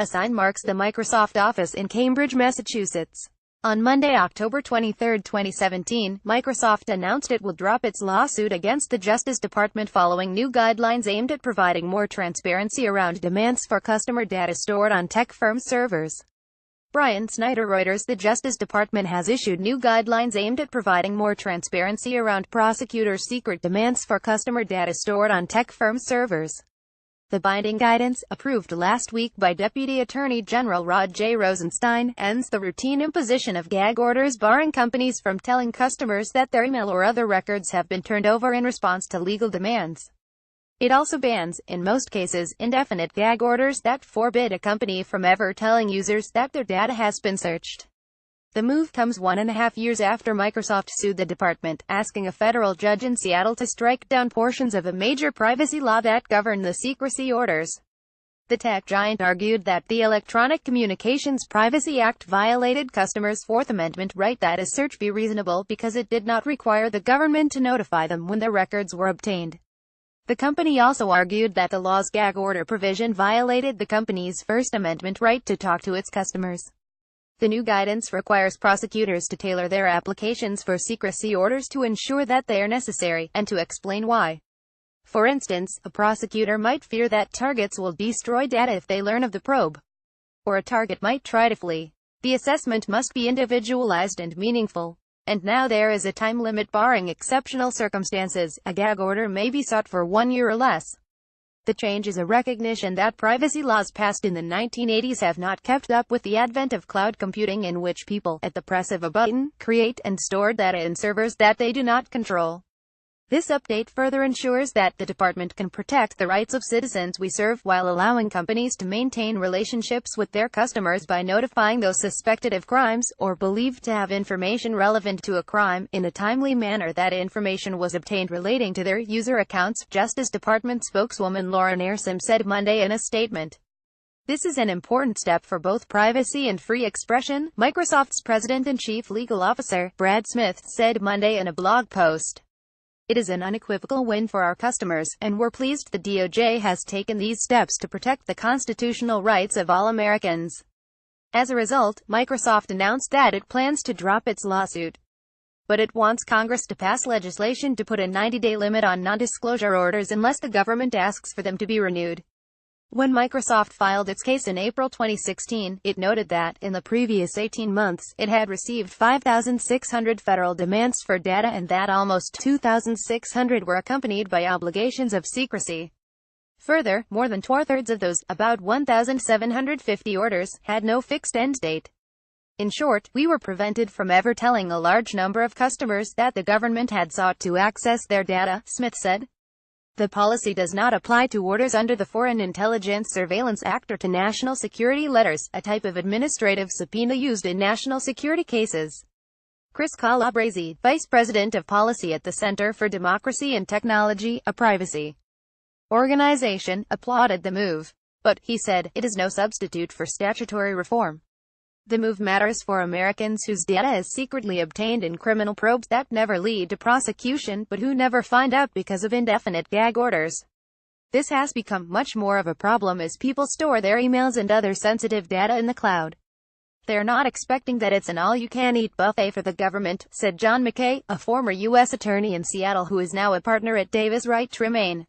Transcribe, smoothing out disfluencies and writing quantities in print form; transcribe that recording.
A sign marks the Microsoft office in Cambridge, Massachusetts. On Monday, October 23, 2017, Microsoft announced it will drop its lawsuit against the Justice Department following new guidelines aimed at providing more transparency around demands for customer data stored on tech firm servers. Brian Snyder, Reuters. The Justice Department has issued new guidelines aimed at providing more transparency around prosecutors' secret demands for customer data stored on tech firm servers. The binding guidance, approved last week by Deputy Attorney General Rod J. Rosenstein, ends the routine imposition of gag orders barring companies from telling customers that their email or other records have been turned over in response to legal demands. It also bans, in most cases, indefinite gag orders that forbid a company from ever telling users that their data has been searched. The move comes 1.5 years after Microsoft sued the department, asking a federal judge in Seattle to strike down portions of a major privacy law that govern the secrecy orders. The tech giant argued that the Electronic Communications Privacy Act violated customers' Fourth Amendment right that a search be reasonable because it did not require the government to notify them when their records were obtained. The company also argued that the law's gag order provision violated the company's First Amendment right to talk to its customers. The new guidance requires prosecutors to tailor their applications for secrecy orders to ensure that they are necessary, and to explain why. For instance, a prosecutor might fear that targets will destroy data if they learn of the probe. Or a target might try to flee. The assessment must be individualized and meaningful. And now there is a time limit barring exceptional circumstances. A gag order may be sought for 1 year or less. The change is a recognition that privacy laws passed in the 1980s have not kept up with the advent of cloud computing, in which people, at the press of a button, create and store data in servers that they do not control. This update further ensures that the department can protect the rights of citizens we serve while allowing companies to maintain relationships with their customers by notifying those suspected of crimes, or believed to have information relevant to a crime, in a timely manner. That information was obtained relating to their user accounts, Justice Department spokeswoman Lauren Airsom said Monday in a statement. This is an important step for both privacy and free expression, Microsoft's president and chief legal officer, Brad Smith, said Monday in a blog post. It is an unequivocal win for our customers, and we're pleased the DOJ has taken these steps to protect the constitutional rights of all Americans. As a result, Microsoft announced that it plans to drop its lawsuit. But it wants Congress to pass legislation to put a 90-day limit on non-disclosure orders unless the government asks for them to be renewed. When Microsoft filed its case in April 2016, it noted that, in the previous 18 months, it had received 5,600 federal demands for data and that almost 2,600 were accompanied by obligations of secrecy. Further, more than 2/3 of those, about 1,750 orders, had no fixed end date. In short, we were prevented from ever telling a large number of customers that the government had sought to access their data, Smith said. The policy does not apply to orders under the Foreign Intelligence Surveillance Act or to national security letters, a type of administrative subpoena used in national security cases. Chris Calabrese, vice president of policy at the Center for Democracy and Technology, a privacy organization, applauded the move. But, he said, it is no substitute for statutory reform. The move matters for Americans whose data is secretly obtained in criminal probes that never lead to prosecution, but who never find out because of indefinite gag orders. This has become much more of a problem as people store their emails and other sensitive data in the cloud. They're not expecting that it's an all-you-can-eat buffet for the government, said John McKay, a former U.S. attorney in Seattle who is now a partner at Davis Wright Tremaine.